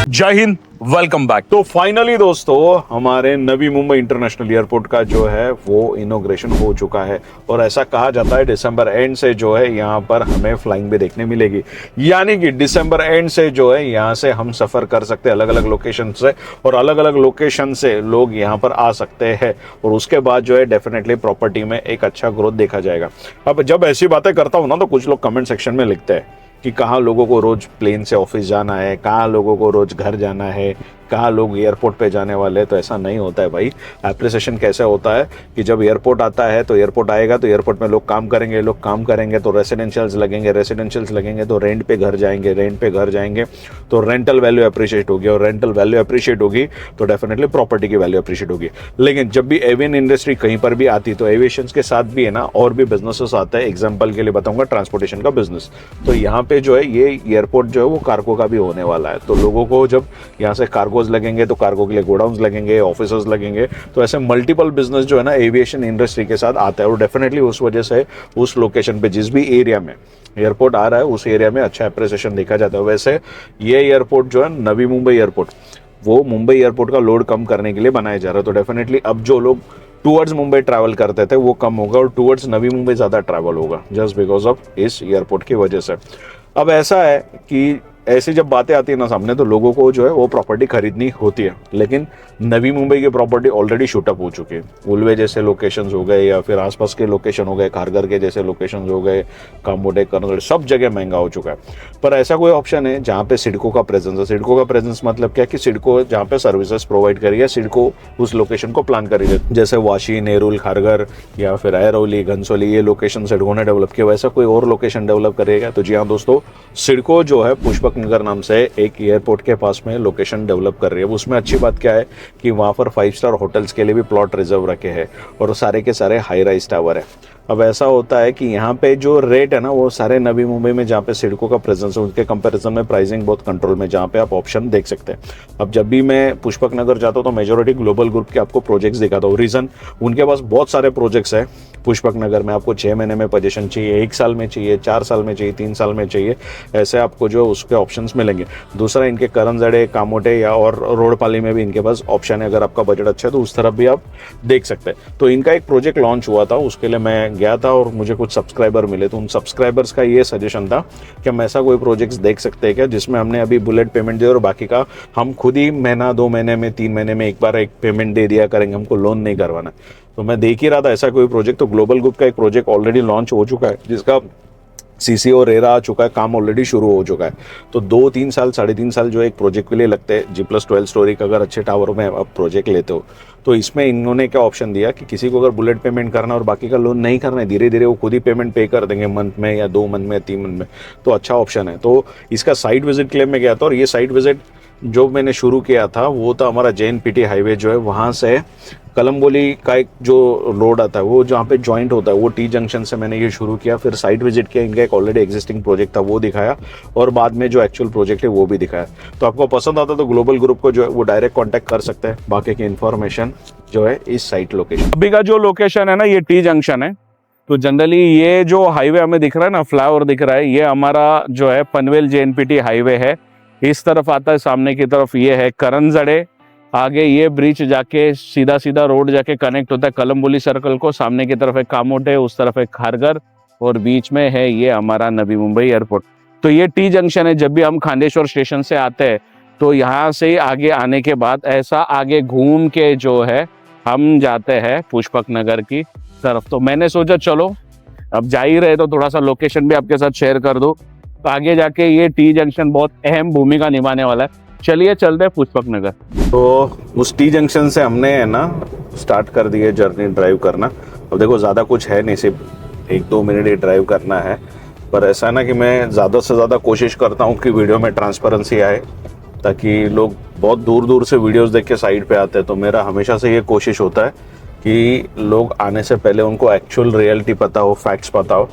जय Hind, welcome back. तो finally दोस्तों हमारे नवी मुंबई इंटरनेशनल एयरपोर्ट का जो है वो इनॉग्रेशन हो चुका है और ऐसा कहा जाता है दिसंबर एंड से जो है यहाँ पर हमें फ्लाइंग भी देखने मिलेगी। यानी कि दिसंबर एंड से जो है यहाँ से हम सफ़र कर सकते हैं अलग अलग लोकेशन से और अलग अलग लोकेशन से लोग यहाँ पर आ सकते हैं और उसके बाद जो है डेफिनेटली प्रॉपर्टी में एक अच्छा ग्रोथ देखा जाएगा। अब जब ऐसी बातें करता हूँ ना तो कुछ लोग कमेंट सेक्शन में लिखते हैं कि कहाँ लोगों को रोज प्लेन से ऑफिस जाना है, कहाँ लोगों को रोज घर जाना है, कहाँ लोग एयरपोर्ट पे जाने वाले हैं। तो ऐसा नहीं होता है भाई। एप्रिसिएशन कैसे होता है कि जब एयरपोर्ट आता है तो एयरपोर्ट आएगा तो एयरपोर्ट में लोग काम करेंगे तो रेसिडेंशियल्स लगेंगे तो रेंट पे घर जाएंगे तो रेंटल वैल्यू अप्रिशिएट होगी और रेंटल वैल्यू अप्रिशिएट होगी तो डेफिनेटली प्रॉपर्टी की वैल्यू अप्रिशिएट होगी। लेकिन जब भी एवियन इंडस्ट्री कहीं पर भी आती तो एविएशन के साथ भी है ना और भी बिजनेसेस आते हैं। एग्जाम्पल के लिए बताऊंगा ट्रांसपोर्टेशन का बिजनेस। तो यहाँ पे जो है ये एयरपोर्ट जो है वो कार्गो का भी होने वाला है। तो लोगों को जब यहाँ से कार्गोज लगेंगे तो कार्गो के लिए गोडाउन्स लगेंगे, ऑफिसर्स लगेंगे। तो ऐसे मल्टीपल बिजनेस जो है ना एविएशन इंडस्ट्री के साथ आता है और डेफिनेटली उस वजह से उस लोकेशन पे जिस भी एरिया में एयरपोर्ट आ रहा है उस एरिया में अच्छा एप्रिसिएशन देखा जाता है। वैसे ये एयरपोर्ट जो है नवी मुंबई एयरपोर्ट वो मुंबई एयरपोर्ट का लोड कम करने के लिए बनाया जा रहा है। तो डेफिनेटली अब जो लोग टूवर्ड्स मुंबई ट्रैवल करते थे वो कम होगा और टूवर्ड्स नवी मुंबई ज़्यादा ट्रैवल होगा जस्ट बिकॉज ऑफ इस एयरपोर्ट की वजह से। अब ऐसा है कि ऐसी जब बातें आती है ना सामने तो लोगों को जो है वो प्रॉपर्टी खरीदनी होती है। लेकिन नवी मुंबई की प्रॉपर्टी ऑलरेडी शूटअप हो चुकी है। उल्वे जैसे लोकेशंस हो गए या फिर आसपास के लोकेशन हो गए, खारघर के जैसे लोकेशंस हो गए, कामोडे, कन्नौज, सब जगह महंगा हो चुका है। पर ऐसा कोई ऑप्शन है जहाँ पे सिडको का प्रेजेंस है। सिडको का प्रेजेंस मतलब क्या कि सिडको जहाँ पे सर्विसेज प्रोवाइड करी है, सिडको उस लोकेशन को प्लान करी है। जैसे वाशी, नेरुल, खारघर या फिर अरौली, घनसोली ये लोकेशन सिडको ने डेवलप किया। वैसा कोई और लोकेशन डेवलप करेगा तो जी हाँ दोस्तों, सिडको जो है पुष्पक नगर नाम से एक एयरपोर्ट के पास में लोकेशन डेवलप कर रही है। उसमें अच्छी बात क्या है कि वहाँ पर 5 स्टार होटल्स के लिए भी प्लॉट रिजर्व रखे हैं और सारे के सारे हाई राइज टावर है। अब ऐसा होता है कि यहाँ पे जो रेट है ना वो सारे नवी मुंबई में जहाँ पे सिडको का प्रेजेंस है उनके कंपैरिजन में प्राइसिंग बहुत कंट्रोल में, जहाँ पे आप ऑप्शन देख सकते हैं। अब जब भी मैं पुष्पक नगर जाता हूँ तो मेजोरिटी ग्लोबल ग्रुप के आपको प्रोजेक्ट्स दिखाता हूँ। रीजन उनके पास बहुत सारे प्रोजेक्ट्स हैं। पुष्पक नगर में आपको 6 महीने में पोजीशन चाहिए, 1 साल में चाहिए, 4 साल में चाहिए, 3 साल में चाहिए, ऐसे आपको जो उसके ऑप्शंस मिलेंगे। दूसरा इनके करंजड़े, कामोटे या और रोडपाली में भी इनके पास ऑप्शन है। अगर आपका बजट अच्छा है तो उस तरफ भी आप देख सकते हैं। तो इनका एक प्रोजेक्ट लॉन्च हुआ था, उसके लिए मैं गया था और मुझे कुछ सब्सक्राइबर मिले। तो उन सब्सक्राइबर्स का ये सजेशन था कि हम ऐसा कोई प्रोजेक्ट्स देख सकते हैं क्या जिसमें हमने अभी बुलेट पेमेंट दिया और बाकी का हम खुद ही महीना, 2 महीने में, 3 महीने में एक बार एक पेमेंट दे दिया करेंगे, हमको लोन नहीं करवाना। तो मैं देख ही रहा था ऐसा कोई प्रोजेक्ट। तो ग्लोबल ग्रुप का एक प्रोजेक्ट ऑलरेडी लॉन्च हो चुका है जिसका सीसी और रेरा आ चुका है, काम ऑलरेडी शुरू हो चुका है। तो 2-3 साल, 3.5 साल जो एक प्रोजेक्ट के लिए लगते हैं। G+12 स्टोरी का अगर अच्छे टावर में आप प्रोजेक्ट लेते हो तो इसमें इन्होंने क्या ऑप्शन दिया कि किसी को अगर बुलेट पेमेंट करना और बाकी का लोन नहीं करना है, धीरे धीरे वो खुद ही पेमेंट पे कर देंगे मंथ में या 2 मंथ में, 3 मंथ में। तो अच्छा ऑप्शन है। तो इसका साइट विजिट के लिए मैं गया था और ये साइट विजिट जो मैंने शुरू किया था वो था हमारा JNPT हाईवे जो है वहाँ से कलम्बोली का एक जो रोड आता है वो जहाँ पे जॉइंट होता है वो T जंक्शन से मैंने ये शुरू किया। फिर साइट विजिट किया, इनका एक ऑलरेडी एग्जिस्टिंग प्रोजेक्ट था वो दिखाया और बाद में जो एक्चुअल प्रोजेक्ट है वो भी दिखाया। तो आपको पसंद आता तो ग्लोबल ग्रुप को जो है वो डायरेक्ट कॉन्टैक्ट कर सकते हैं। बाकी की इन्फॉर्मेशन जो है इस साइट लोकेशन, अभी का जो लोकेशन है ना ये T जंक्शन है। तो जनरली ये जो हाईवे हमें दिख रहा है ना, फ्लाईओवर दिख रहा है, ये हमारा जो है पनवेल JNPT हाईवे है। इस तरफ आता है, सामने की तरफ ये है करंजड़े, आगे ये ब्रिज जाके सीधा सीधा रोड जाके कनेक्ट होता है कलम्बोली सर्कल को। सामने की तरफ है कामोटे, उस तरफ है खारघर और बीच में है ये हमारा नवी मुंबई एयरपोर्ट। तो ये T जंक्शन है। जब भी हम खांडेश्वर स्टेशन से आते हैं तो यहाँ से आगे आने के बाद ऐसा आगे घूम के जो है हम जाते हैं पुष्पक नगर की तरफ। तो मैंने सोचा चलो अब जा ही रहे तो थोड़ा सा लोकेशन भी आपके साथ शेयर कर दूं। तो आगे जाके ये T जंक्शन बहुत अहम भूमिका निभाने वाला है। चलिए चलते हैं पुष्पक नगर। तो उस T जंक्शन से हमने है ना स्टार्ट कर दिए जर्नी ड्राइव करना। अब देखो ज़्यादा कुछ है नहीं, सिर्फ 1-2 मिनट ही ड्राइव करना है। पर ऐसा ना कि मैं ज़्यादा से ज़्यादा कोशिश करता हूँ कि वीडियो में ट्रांसपेरेंसी आए ताकि लोग बहुत दूर दूर से वीडियोस देख के साइड पे आते हैं। तो मेरा हमेशा से ये कोशिश होता है कि लोग आने से पहले उनको एक्चुअल रियलिटी पता हो, फैक्ट्स पता हो।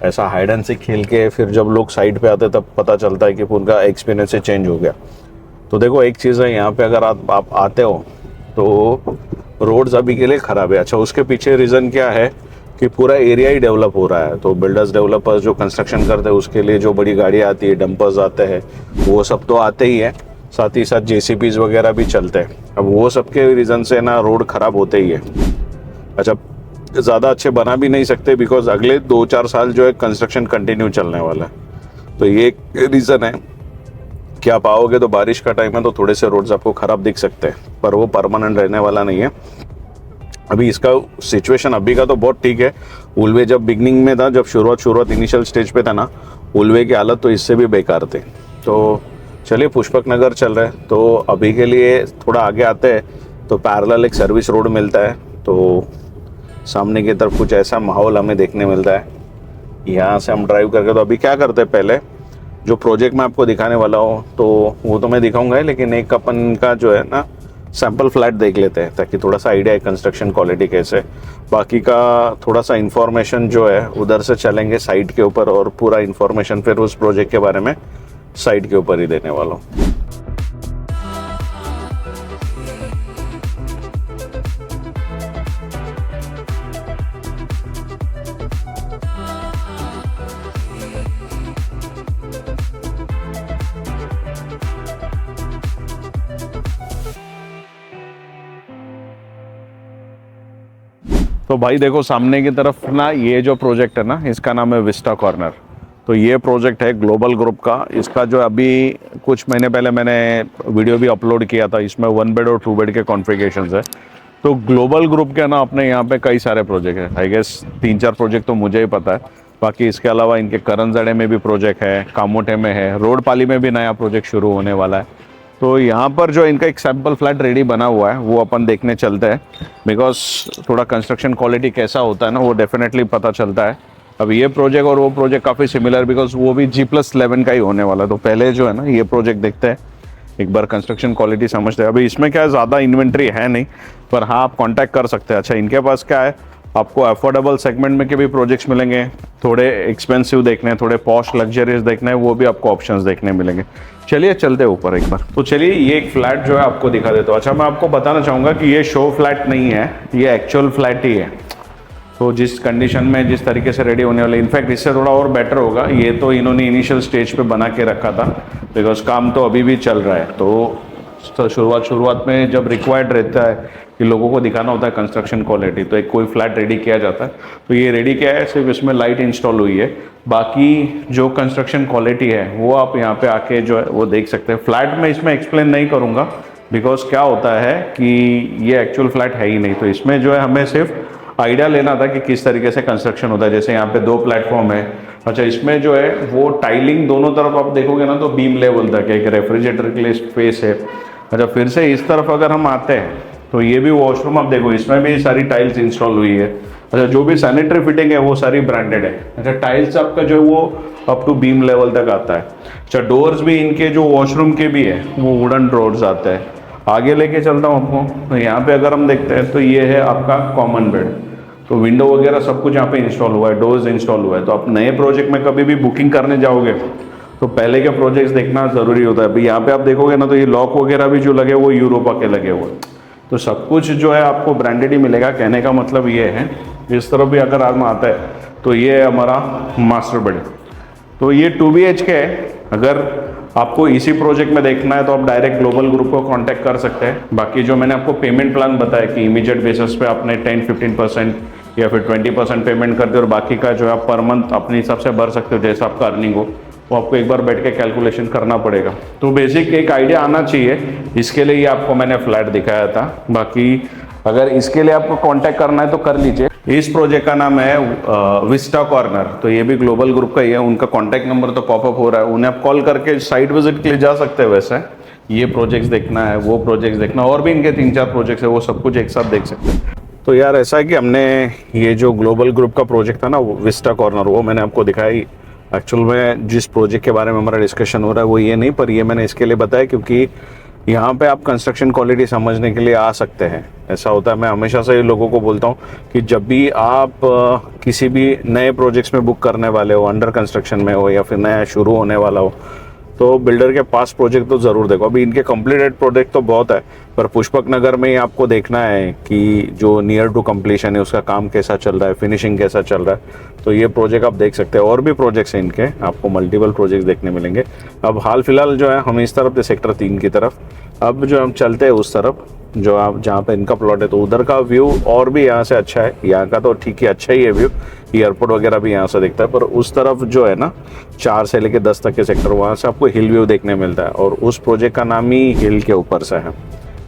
ऐसा हाइड एंड सीक खेल के फिर जब लोग साइड पे आते तब पता चलता है कि उनका एक्सपीरियंस से चेंज हो गया। तो देखो एक चीज़ है, यहाँ पे अगर आप आते हो तो रोड्स अभी के लिए ख़राब है। अच्छा, उसके पीछे रीज़न क्या है कि पूरा एरिया ही डेवलप हो रहा है। तो बिल्डर्स, डेवलपर्स जो कंस्ट्रक्शन करते हैं उसके लिए जो बड़ी गाड़ियाँ आती है, डंपर्स आते हैं, वो सब तो आते ही है। साथ ही साथ जेसीबीज वगैरह भी चलते हैं। अब वो सबके रीज़न से ना रोड ख़राब होते ही है। अच्छा, ज़्यादा अच्छे बना भी नहीं सकते बिकॉज अगले 2-4 साल जो है कंस्ट्रक्शन कंटिन्यू चलने वाला है। तो ये एक रीज़न है कि आप आओगे तो बारिश का टाइम है तो थोड़े से रोड्स आपको ख़राब दिख सकते हैं, पर वो परमानेंट रहने वाला नहीं है। अभी इसका सिचुएशन अभी का तो बहुत ठीक है। उलवे जब बिगनिंग में था, जब शुरुआत इनिशियल स्टेज पे था ना, उलवे की हालत तो इससे भी बेकार थे। तो चलिए पुष्पक नगर चल रहे हैं। तो अभी के लिए थोड़ा आगे आते हैं तो पैरेलल एक सर्विस रोड मिलता है, तो सामने की तरफ कुछ ऐसा माहौल हमें देखने मिलता है। यहाँ से हम ड्राइव करके, तो अभी क्या करते हैं, पहले जो प्रोजेक्ट मैं आपको दिखाने वाला हूँ तो वो तो मैं दिखाऊंगा ही, लेकिन एक अपन का जो है ना सैंपल फ्लैट देख लेते हैं ताकि थोड़ा सा आइडिया है कंस्ट्रक्शन क्वालिटी कैसे। बाकी का थोड़ा सा इन्फॉर्मेशन जो है उधर से चलेंगे साइट के ऊपर, और पूरा इन्फॉर्मेशन फिर उस प्रोजेक्ट के बारे में साइट के ऊपर ही देने वाला हूँ। तो भाई देखो सामने की तरफ ना ये जो प्रोजेक्ट है ना, इसका नाम है विस्टा कॉर्नर। तो ये प्रोजेक्ट है ग्लोबल ग्रुप का। इसका जो अभी कुछ महीने पहले मैंने वीडियो भी अपलोड किया था, इसमें 1 बेड और 2 बेड के कॉन्फ़िगरेशंस है। तो ग्लोबल ग्रुप के ना अपने यहाँ पे कई सारे प्रोजेक्ट है। आई गेस 3-4 प्रोजेक्ट तो मुझे ही पता है। बाकी इसके अलावा इनके करंजड़े में भी प्रोजेक्ट है, कामोटे में है, रोडपाली में भी नया प्रोजेक्ट शुरू होने वाला है। तो यहाँ पर जो इनका एक सैंपल फ्लैट रेडी बना हुआ है वो अपन देखने चलते हैं, बिकॉज थोड़ा कंस्ट्रक्शन क्वालिटी कैसा होता है ना वो डेफिनेटली पता चलता है। अब ये प्रोजेक्ट और वो प्रोजेक्ट काफ़ी सिमिलर, बिकॉज वो भी G+11 का ही होने वाला है। तो पहले जो है ना ये प्रोजेक्ट देखते हैं, एक बार कंस्ट्रक्शन क्वालिटी समझते हैं। अभी इसमें क्या है, ज़्यादा इन्वेंट्री है नहीं, पर हाँ आप कांटेक्ट कर सकते हैं। अच्छा, इनके पास क्या है, आपको अफोर्डेबल सेगमेंट में के भी प्रोजेक्ट्स मिलेंगे, थोड़े एक्सपेंसिव देखने हैं, थोड़े पॉश लग्जरियस देखने हैं, वो भी आपको ऑप्शंस देखने मिलेंगे। चलिए चलते हैं ऊपर एक बार। तो चलिए ये एक फ्लैट जो है आपको दिखा देता हूँ। अच्छा, मैं आपको बताना चाहूँगा कि ये शो फ्लैट नहीं है, ये एक्चुअल फ्लैट ही है। तो जिस कंडीशन में जिस तरीके से रेडी होने वाले, इनफैक्ट इससे थोड़ा और बेटर होगा। ये तो इन्होंने इनिशियल स्टेज पे बना के रखा था, बिकॉज काम तो अभी भी चल रहा है। तो शुरुआत में जब रिक्वायर्ड रहता है कि लोगों को दिखाना होता है कंस्ट्रक्शन क्वालिटी, तो एक कोई फ्लैट रेडी किया जाता है। तो ये रेडी किया है, सिर्फ इसमें लाइट इंस्टॉल हुई है। बाकी जो कंस्ट्रक्शन क्वालिटी है वो आप यहाँ पे आके जो है वो देख सकते हैं। फ्लैट में इसमें एक्सप्लेन नहीं करूँगा, बिकॉज क्या होता है कि ये एक्चुअल फ्लैट है ही नहीं। तो इसमें जो है हमें सिर्फ आइडिया लेना था कि किस तरीके से कंस्ट्रक्शन होता है। जैसे यहाँ पे 2 प्लेटफॉर्म है। अच्छा, इसमें जो है वो टाइलिंग दोनों तरफ आप देखोगे ना तो बीम लेवल तक है, एक रेफ्रिजरेटर के लिए स्पेस है। अच्छा, फिर से इस तरफ अगर हम आते हैं तो ये भी वॉशरूम आप देखो, इसमें भी सारी टाइल्स इंस्टॉल हुई है। अच्छा, जो भी सैनिटरी फिटिंग है वो सारी ब्रांडेड है। अच्छा, टाइल्स आपका जो है वो अप टू बीम लेवल तक आता है। अच्छा, डोर्स भी इनके जो वॉशरूम के भी है वो वुडन डोर्स आते हैं। आगे लेके चलता हूँ आपको, तो यहाँ पे अगर हम देखते हैं तो ये है आपका कॉमन बेड। तो विंडो वगैरह सब कुछ यहाँ पे इंस्टॉल हुआ है, डोर्स इंस्टॉल हुआ है। तो आप नए प्रोजेक्ट में कभी भी बुकिंग करने जाओगे तो पहले के प्रोजेक्ट्स देखना ज़रूरी होता है। अभी यहाँ पे आप देखोगे ना तो ये लॉक वगैरह भी जो लगे वो यूरोपा के लगे हुए। तो सब कुछ जो है आपको ब्रांडेड ही मिलेगा। कहने का मतलब ये है, इस तरफ भी अगर आदमी आता है तो ये है हमारा मास्टर बेड। तो ये 2 BHK है। अगर आपको इसी प्रोजेक्ट में देखना है तो आप डायरेक्ट ग्लोबल ग्रुप को कांटेक्ट कर सकते हैं। बाकी जो मैंने आपको पेमेंट प्लान बताया कि इमीडिएट बेसिस पे आपने 10-15% या फिर 20% पेमेंट कर दे, और बाकी का जो है आप पर मंथ अपने हिसाब से भर सकते हो जैसा आपका अर्निंग हो। वो आपको एक बार बैठ के कैलकुलेशन करना पड़ेगा। तो बेसिक एक आइडिया आना चाहिए, इसके लिए ही आपको मैंने फ्लैट दिखाया था। बाकी अगर इसके लिए आपको कांटेक्ट करना है तो कर लीजिए। इस प्रोजेक्ट का नाम है विस्टा कॉर्नर। तो ये भी ग्लोबल ग्रुप का ही है। उनका कांटेक्ट नंबर तो पॉपअप हो रहा है, उन्हें आप कॉल करके साइट विजिट के लिए जा सकते हैं। वैसे ये प्रोजेक्ट्स देखना है, वो प्रोजेक्ट्स देखना, और भी इनके 3-4 प्रोजेक्ट्स है, वो सब कुछ एक साथ देख सकते हैं। तो यार ऐसा है कि हमने ये जो ग्लोबल ग्रुप का प्रोजेक्ट था ना विस्टा कॉर्नर, वो मैंने आपको दिखाई। एक्चुअल में जिस प्रोजेक्ट के बारे में हमारा डिस्कशन हो रहा है वो ये नहीं, पर ये मैंने इसके लिए बताया क्योंकि यहाँ पे आप कंस्ट्रक्शन क्वालिटी समझने के लिए आ सकते हैं। ऐसा होता है, मैं हमेशा से लोगों को बोलता हूँ कि जब भी आप किसी भी नए प्रोजेक्ट्स में बुक करने वाले हो, अंडर कंस्ट्रक्शन में हो या फिर नया शुरू होने वाला हो, तो बिल्डर के पास प्रोजेक्ट तो ज़रूर देखो। अभी इनके कंप्लीटेड प्रोजेक्ट तो बहुत है, पर पुष्पक नगर में ही आपको देखना है कि जो नियर टू कंप्लीशन है उसका काम कैसा चल रहा है, फिनिशिंग कैसा चल रहा है। तो ये प्रोजेक्ट आप देख सकते हैं। और भी प्रोजेक्ट्स हैं इनके, आपको मल्टीपल प्रोजेक्ट देखने मिलेंगे। अब हाल फिलहाल जो है हम इस तरफ थे सेक्टर 3 की तरफ, अब जो हम चलते हैं उस तरफ जो आप जहाँ पे इनका प्लॉट है, तो उधर का व्यू और भी यहाँ से अच्छा है। यहाँ का तो ठीक है, अच्छा ही है व्यू, एयरपोर्ट वगैरह भी यहाँ से दिखता है। पर उस तरफ जो है ना 4 से लेकर 10 तक के सेक्टर, वहाँ से आपको हिल व्यू देखने मिलता है। और उस प्रोजेक्ट का नाम ही हिल के ऊपर से है,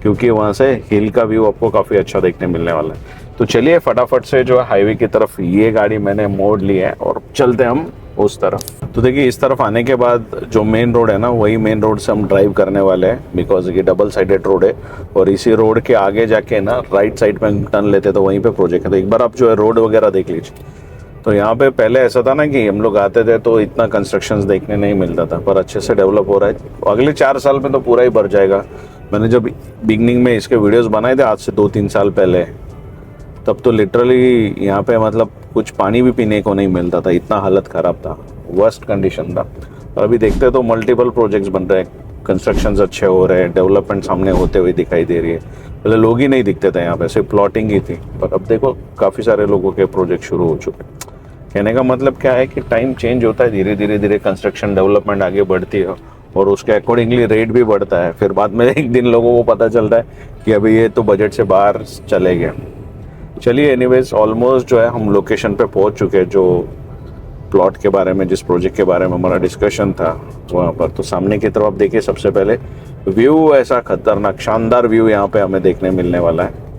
क्योंकि वहाँ से हिल का व्यू आपको काफ़ी अच्छा देखने मिलने वाला है। तो चलिए फटाफट से जो है हाईवे की तरफ ये गाड़ी मैंने मोड़ ली है और चलते हम उस तरफ। तो देखिए इस तरफ आने के बाद जो मेन रोड है ना, वही मेन रोड से हम ड्राइव करने वाले हैं, बिकॉज ये डबल साइडेड रोड है। और इसी रोड के आगे जाके ना राइट साइड पे टर्न लेते तो वहीं पे प्रोजेक्ट है। तो एक बार आप जो है रोड वगैरह देख लीजिए। तो यहाँ पे पहले ऐसा था ना कि हम लोग आते थे तो इतना कंस्ट्रक्शंस देखने नहीं मिलता था, पर अच्छे से डेवलप हो रहा है। अगले 4 साल में तो पूरा ही भर जाएगा। मैंने जब बिगनिंग में इसके वीडियोस बनाए थे आज से 2-3 साल पहले, तब तो लिटरली यहाँ पे मतलब कुछ पानी भी पीने को नहीं मिलता था, इतना हालत ख़राब था, वर्स्ट कंडीशन था। और अभी देखते तो मल्टीपल प्रोजेक्ट्स बन रहे हैं, कंस्ट्रक्शंस अच्छे हो रहे हैं, डेवलपमेंट सामने होते हुए दिखाई दे रही है। पहले लोग ही नहीं दिखते थे यहाँ पे, सिर्फ प्लॉटिंग ही थी, पर अब देखो काफ़ी सारे लोगों के प्रोजेक्ट शुरू हो चुके हैं। कहने का मतलब क्या है कि टाइम चेंज होता है, धीरे धीरे कंस्ट्रक्शन डेवलपमेंट आगे बढ़ती है और उसके अकॉर्डिंगली रेट भी बढ़ता है। फिर बाद में एक दिन लोगों को पता चलता है कि अभी ये तो बजट से बाहर चले गए। चलिए एनीवेज ऑलमोस्ट जो है हम लोकेशन पे पहुंच चुके हैं, जो प्लॉट के बारे में, जिस प्रोजेक्ट के बारे में हमारा डिस्कशन था वहाँ पर। तो सामने की तरफ आप देखिए, सबसे पहले व्यू ऐसा खतरनाक शानदार व्यू यहाँ पे हमें देखने मिलने वाला है।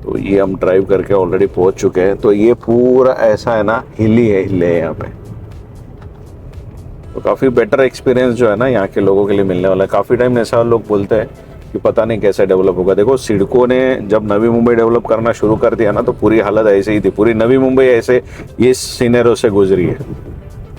तो ये हम ड्राइव करके ऑलरेडी पहुंच चुके हैं। तो ये पूरा ऐसा है ना, हिली है, हिले है यहाँ पे। तो काफ़ी बेटर एक्सपीरियंस जो है ना यहाँ के लोगों के लिए मिलने वाला है। काफ़ी टाइम ऐसा लोग बोलते हैं कि पता नहीं कैसे डेवलप होगा। देखो सिडको ने जब नवी मुंबई डेवलप करना शुरू कर दिया ना, तो पूरी हालत ऐसे ही थी, पूरी नवी मुंबई ऐसे ये सीनेरियो से गुजरी है।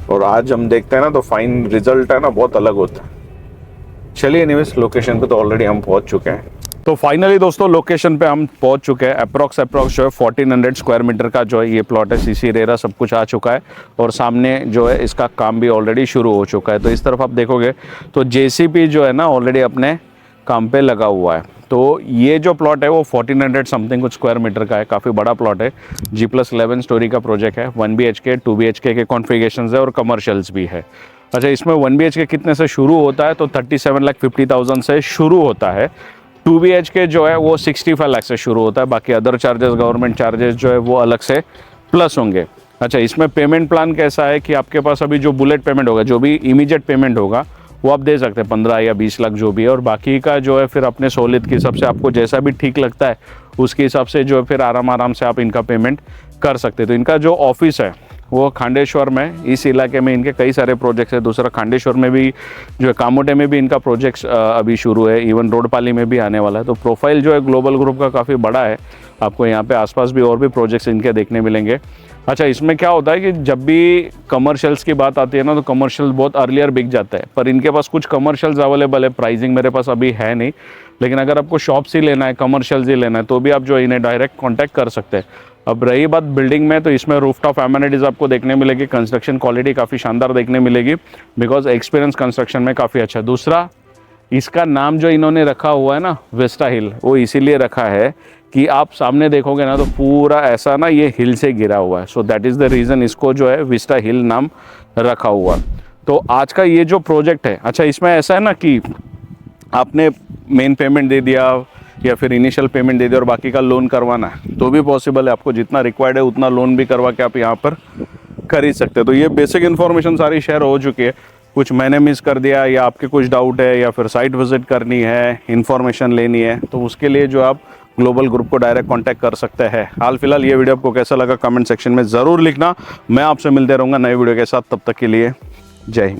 और आज हम देखते हैं ना तो फाइन रिजल्ट है ना बहुत अलग होता है। चलिए एनीवेज लोकेशन पे तो ऑलरेडी हम पहुंच चुके हैं। तो फाइनली दोस्तों लोकेशन पे हम पहुंच चुके हैं। अप्रॉक्स जो है 1400 स्क्वायर मीटर का जो है ये प्लॉट है। सीसी रेरा सब कुछ आ चुका है और सामने जो है इसका काम भी ऑलरेडी शुरू हो चुका है। तो इस तरफ आप देखोगे तो जेसीबी जो है ना ऑलरेडी अपने काम पे लगा हुआ है। तो ये जो प्लॉट है वो 1400 समथिंग कुछ स्क्वायर मीटर का है, काफ़ी बड़ा प्लॉट है। G+11 स्टोरी का प्रोजेक्ट है। 1 BHK 2 BHK के कॉन्फ़िगरेशंस है और कमर्शियल्स भी है। अच्छा, इसमें 1 BHK कितने से शुरू होता है तो 37,50,000 से शुरू होता है। 2 BHK जो है वो 65 लाख से शुरू होता है। बाकी अदर चार्जेस, गवर्नमेंट चार्जेस जो है वो अलग से प्लस होंगे। अच्छा, इसमें पेमेंट प्लान कैसा है कि आपके पास अभी जो बुलेट पेमेंट होगा, जो भी इमीडिएट पेमेंट होगा वो आप दे सकते हैं 15 या 20 लाख जो भी है। और बाकी का जो है फिर अपने सहूलियत के हिसाब से आपको जैसा भी ठीक लगता है उसके हिसाब से जो है फिर आराम से आप इनका पेमेंट कर सकते हैं। तो इनका जो ऑफिस है वो खांडेश्वर में, इस इलाके में इनके कई सारे प्रोजेक्ट्स है। दूसरा खांडेश्वर में भी जो है, कामोटे में भी इनका प्रोजेक्ट्स अभी शुरू है। इवन रोडपाली में भी आने वाला है। तो प्रोफाइल जो है ग्लोबल ग्रुप का काफ़ी बड़ा है। आपको यहाँ पे आसपास भी और भी प्रोजेक्ट्स इनके देखने मिलेंगे। अच्छा, इसमें क्या होता है कि जब भी कमर्शियल्स की बात आती है ना तो कमर्शियल बहुत अर्लियर बिक जाता है, पर इनके पास कुछ कमर्शियल्स अवेलेबल है। प्राइसिंग मेरे पास अभी है नहीं, लेकिन अगर आपको शॉप से लेना है, कमर्शियल्स ही लेना है, तो भी आप जो इन्हें डायरेक्ट कॉन्टैक्ट कर सकते हैं। अब रही बात बिल्डिंग में, तो इसमें रूफटॉप एमिनिटीज़ आपको देखने मिलेगी। कंस्ट्रक्शन क्वालिटी काफ़ी शानदार देखने मिलेगी, बिकॉज एक्सपीरियंस कंस्ट्रक्शन में काफ़ी अच्छा है। दूसरा, इसका नाम जो इन्होंने रखा हुआ है ना विस्टा हिल, वो इसीलिए रखा है कि आप सामने देखोगे ना तो पूरा ऐसा ना ये हिल से गिरा हुआ है। So that is the reason इसको जो है विस्टा हिल नाम रखा हुआ। तो आज का ये जो प्रोजेक्ट है, अच्छा इसमें ऐसा है ना कि आपने मेन पेमेंट दे दिया या फिर इनिशियल पेमेंट दे दिया और बाकी का लोन करवाना है तो भी पॉसिबल है। आपको जितना रिक्वायर्ड है उतना लोन भी करवा के आप यहाँ पर खरीद सकते हैं। तो ये बेसिक इन्फॉर्मेशन सारी शेयर हो चुकी है। कुछ मैंने मिस कर दिया या आपके कुछ डाउट है या फिर साइट विजिट करनी है, इन्फॉर्मेशन लेनी है, तो उसके लिए जो आप ग्लोबल ग्रुप को डायरेक्ट कांटेक्ट कर सकते हैं। हाल फिलहाल ये वीडियो आपको कैसा लगा कमेंट सेक्शन में ज़रूर लिखना। मैं आपसे मिलते रहूँगा नए वीडियो के साथ। तब तक के लिए जय हिंद।